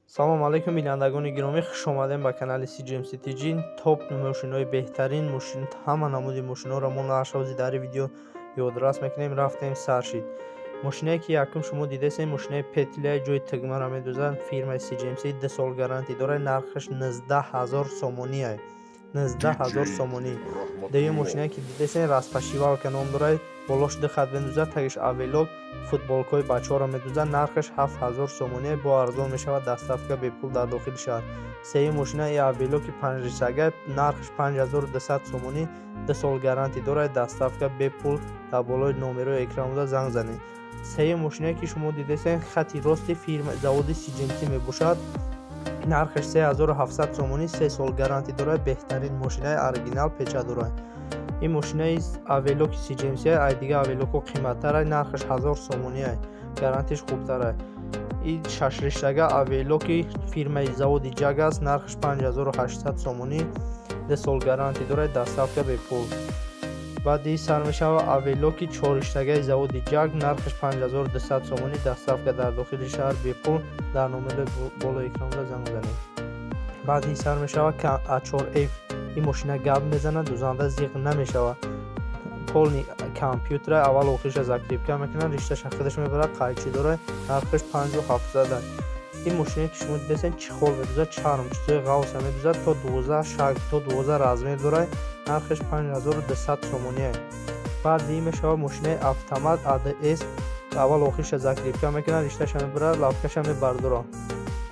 салом алайкум бинандагони гиромӣ, хуш омадем ба канали CGMCTG. топ мошинои беҳтарин ҳама намуди мошиноро мо нашавзи дар видео ёдрас мекунем. Рафтем Саршид мошинае ки якум шумо дидесем, мошинаи петля ҷои тигмара медӯзад. Фирмаи CGMC 2 сол гарантӣ дорад. Нархаш 19000 сомонӣ. 19000 сомонӣ. Дуюм мошинае ки дидесем распашивалка ном дорад. болош дихат медӯзад, тагиш авелок футболкаи бачаҳоро медӯзад. Нархаш 7000 сомонӣ. бо арзон мешавад. Доставка бепул дар дохили шаҳр. сеюм мошина и авелоки 5 рисага, нархаш 5200 сомонӣ. 2 сол гарантӣ дорад. Доставка бепул. дар болои номерои экрануда занг занед. сеюм мошинае ки шумо дидесем, хати рости фирма заводи CGMC мебошад. нархаш 3700 сомонӣ. 3 сол гарантӣ дорад. беҳтарин мошинаи оригинал печадора. ин мошинаи авелоки CGMC ай дига авелоко қиматтар ай. нархаш 1000 сомонӣ ай. гарантиш хубтар ай. ин 6 риштага авелоки фирмаи заводи Jag аст. нархаш 5800 сомонӣ. 2 сол гарантӣ дорад. доставка бепул. баъди сар мешава авелоки 4 риштагаи заводи Jag, нархаш 5200 сомонӣ. доставка дар дохили шаҳр бепул. дар номери болои экрануда занг занед. баъди сар мешава A4F. ин мошина гап мезанад, дӯзанда зиқ намешава. полни компютера аввал охириша закрепка мекунад. ришташ худаш мебарад, қайчи дорад. нархаш 5700 ай. ин мошине ки шумо дидесем чихол медӯзад, чарм чизои ғавса медӯзад. то 12 шаг, то 12 размер дорад. нархаш 5200 сомонӣ ай. баъди ин мешава мошинаи автомат ADS. аввал охириша закрепка мекунад, ришташа мебарад, лавкаша мебардорад.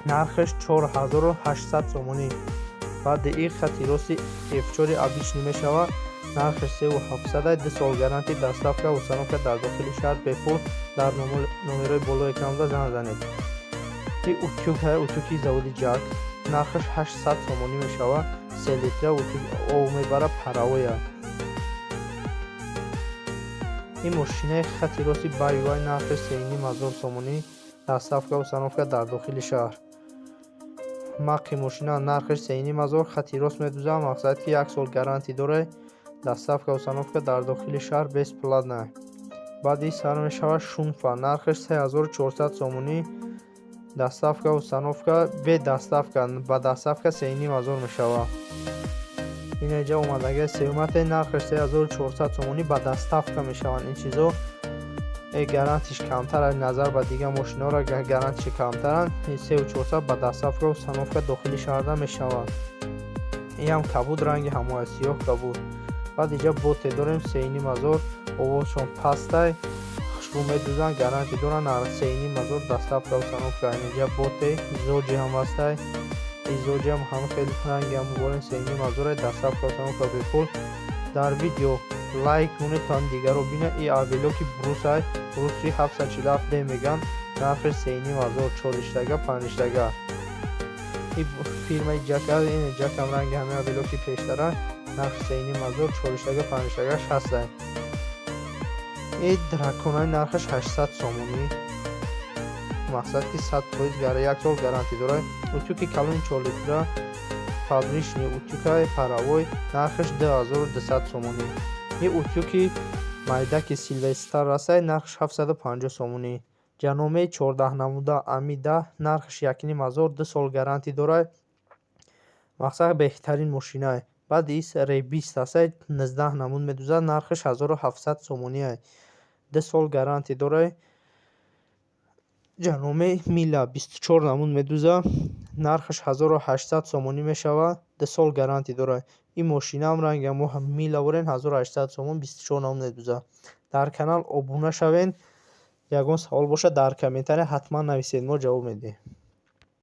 нархаш 4800 сомонӣ. баъди ин хати рости F4 обични мешава. нархаш 3700 ай. 2 сол гарантӣ. доставка ва установка дар дохили шаҳр бепул. дар номерои болои экрануда занг занед. ин утюг ҳай, утюги заводи Jag. нархаш 800 сомонӣ мешава. 3 литра утюг об мебарад, паравой ай. ин мошинаи хати рости BayWa, нархаш 3500 сомонӣ. доставка ва установка дар дохили шаҳр. мақи мошина нархаш 3500, хати рост медӯзад, мақсад ки 1 сол гарантӣ дорад. доставка ва установка дар дохили шаҳр бесплатна. баъди сар мешава Шунфа, нархаш 3400 сомонӣ. доставка ва установка бе доставка, ба доставка 3500 мешава. ин эҷа омадаги сеюмате, нархаш 3400 сомонӣ. ба доставка мешаванд ин чизо. гарантиш камтар ай, назар ба дига мошинаро гарантиш камтаранд. 3400 ба доставка ва установка дохили шаҳрда мешавад. ин ҳам кабуд, ранги ҳамоя сиёҳ кабуд. баъд иҷа боте дорем 3500, овозшон пастай, хушбӯ медӯзанд, гарантӣ доранд. 3500 доставка ва установка. ин иҷа боте зоҷи ҳам ҳастай. ин зоҷи ҳам хеле ранги ҳам муборем 3500 ай. доставка ва установка бепул. дар видео лайк кунед то дигаро бинад. ин авелоки брус ай. бруси 747D меган. нархаш 3500, 4 риштага, 5 риштага. ин фирмаи Jag ай. ин Jag ҳам ранги ҳамаи авелоки пештара. нархаш 3500, 4 риштага, 5 риштага, 60 ай. ин драконай, нархаш 800 сомонӣ. мақсад ки 100% гара 1 сол гарантӣ дорад. утюги калони 4 литра, фабричный утюг ай, паравой. нархаш 2200 сомонӣ. ин утюги майдаки Silvestar растай. нархаш 750 сомонӣ. ҷаноме 14 намуда Амида, нархаш 1500, 2 сол гарантӣ дорад. мақсад беҳтарин мошина ай. баъд ин Re20 ҳастай, 19 намуд медӯзад. нархаш 1700 сомонӣ ай. 2 сол гарантӣ дорад. ҷаноме Мила 24 намуд медӯзад. нархаш 1800 сомонӣ мешавад. 2 сол гарантӣ дорад. ин мошинам ранги мо Мила ворен 1800 сомон, 24 намуд медӯзад. дар канал обуна шавен. ягон савол бошад дар комментария ҳатман нависед, мо ҷавоб медиҳем.